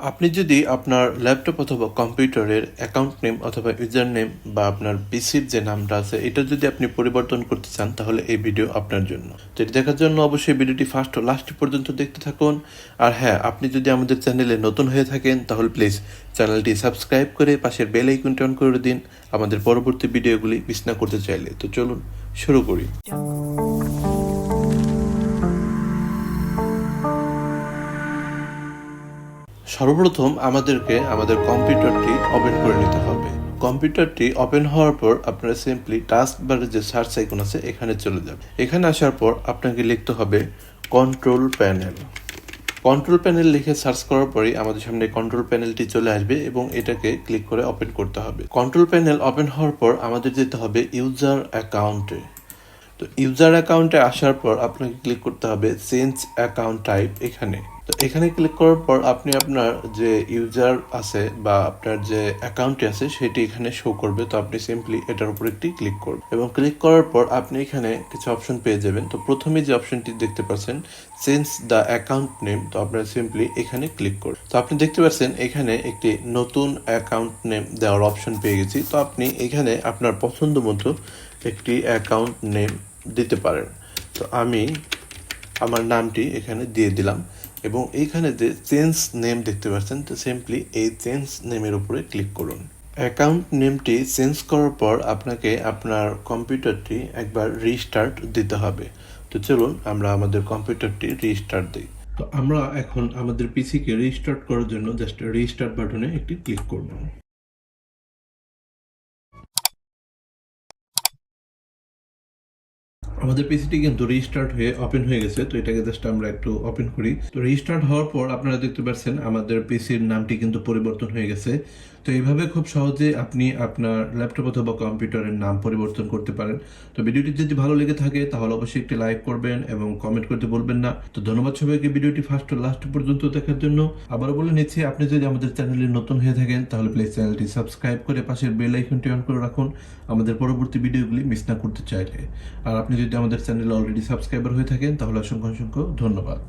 আপনি যদি আপনার ল্যাপটপ অথবা কম্পিউটারের অ্যাকাউন্ট নেম অথবা ইউজার নেম বা আপনার পিসির যে নামটা আছে এটা যদি আপনি পরিবর্তন করতে চান তাহলে এই ভিডিও আপনার জন্য। তো এটি দেখার জন্য অবশ্যই ভিডিওটি ফার্স্ট ও লাস্ট পর্যন্ত দেখতে থাকুন। আর হ্যাঁ, আপনি যদি আমাদের চ্যানেলে নতুন হয়ে থাকেন তাহলে প্লিজ চ্যানেলটি সাবস্ক্রাইব করে পাশের বেল আইকনটি অন করে দিন আমাদের পরবর্তী ভিডিওগুলি মিস না করতে চাইলে। তো চলুন শুরু করি। সর্বপ্রথম আমাদেরকে আমাদের কম্পিউটারটি ওপেন করে নিতে হবে। কম্পিউটারটি ওপেন হওয়ার পর আপনারা সিম্পলি টাস্ক বারে যে সার্চ আইকন আছে এখানে চলে যাবেন। এখানে আসার পর আপনাকে লিখতে হবে কন্ট্রোল প্যানেল। কন্ট্রোল প্যানেল লিখে সার্চ করার পরেই আমাদের সামনে কন্ট্রোল প্যানেলটি চলে আসবে এবং এটাকে ক্লিক করে ওপেন করতে হবে। কন্ট্রোল প্যানেল ওপেন হওয়ার পর আমাদের যেতে হবে ইউজার অ্যাকাউন্টে। তো ইউজার অ্যাকাউন্টে আসার পর আপনাকে ক্লিক করতে হবে চেঞ্জ অ্যাকাউন্ট টাইপ এখানে। তো এখানে ক্লিক করার পর আপনি আপনার যে ইউজার আছে বা আপনার যে অ্যাকাউন্টটি আছে সেটি এখানে শো করবে। তো আপনি সিম্পলি এটার উপর একটি ক্লিক করবেন এবং ক্লিক করার পর আপনি এখানে কিছু অপশন পেয়ে যাবেন। তো প্রথমে যে অপশনটি দেখতে পাচ্ছেন চেঞ্জ দ্য অ্যাকাউন্ট নেম, তো আপনারা সিম্পলি এখানে ক্লিক করুন। তো আপনি দেখতে পাচ্ছেন এখানে একটি নতুন অ্যাকাউন্ট নেম দেওয়ার অপশন পেয়ে গেছি। তো আপনি এখানে আপনার পছন্দ মতো একটি অ্যাকাউন্ট নেম দিতে পারেন। তো আমি আমার নামটি এখানে দিয়ে দিলাম এবং এইখানে যে চেঞ্জ নেম দেখতে পাচ্ছেন, তো সিম্পলি এই চেঞ্জ নেমের উপরে ক্লিক করুন। অ্যাকাউন্ট নেমটি চেঞ্জ করার পর আপনাকে আপনার কম্পিউটারটি একবার রিস্টার্ট দিতে হবে। তো চলুন আমরা আমাদের কম্পিউটারটি রিস্টার্ট দিই। তো আমরা এখন আমাদের পিসিকে রিস্টার্ট করার জন্য জাস্ট রিস্টার্ট বাটনে একটি ক্লিক করব। আমাদের পিসিটি কিন্তু রিস্টার্ট হয়ে ওপেন হয়ে গেছে। তো এটাকে জাস্ট আমরা একটু ওপেন করি। তো রিস্টার্ট হওয়ার পর আপনারা দেখতে পাচ্ছেন আমাদের পিসির নামটি কিন্তু পরিবর্তন হয়ে গেছে। তো এইভাবে খুব সহজে আপনি আপনার ল্যাপটপ অথবা কম্পিউটারের নাম পরিবর্তন করতে পারেন। তো ভিডিওটি যদি ভালো লেগে থাকে তাহলে অবশ্যই একটি লাইক করবেন এবং কমেন্ট করতে বলবেন না। তো ধন্যবাদ সবাইকে ভিডিওটি ফার্স্ট লাস্ট পর্যন্ত দেখার জন্য। আবারও বলে নিচ্ছি, আপনি যদি আমাদের চ্যানেলে নতুন হয়ে থাকেন তাহলে প্লিজ চ্যানেলটি সাবস্ক্রাইব করে পাশের বেল আইকনটি অন করে রাখুন আমাদের পরবর্তী ভিডিওগুলি মিস না করতে চাইলে। আর আপনি যদি আমাদের চ্যানেলে অলরেডি সাবস্ক্রাইবার হয়ে থাকেন তাহলে অসংখ্য অসংখ্য ধন্যবাদ।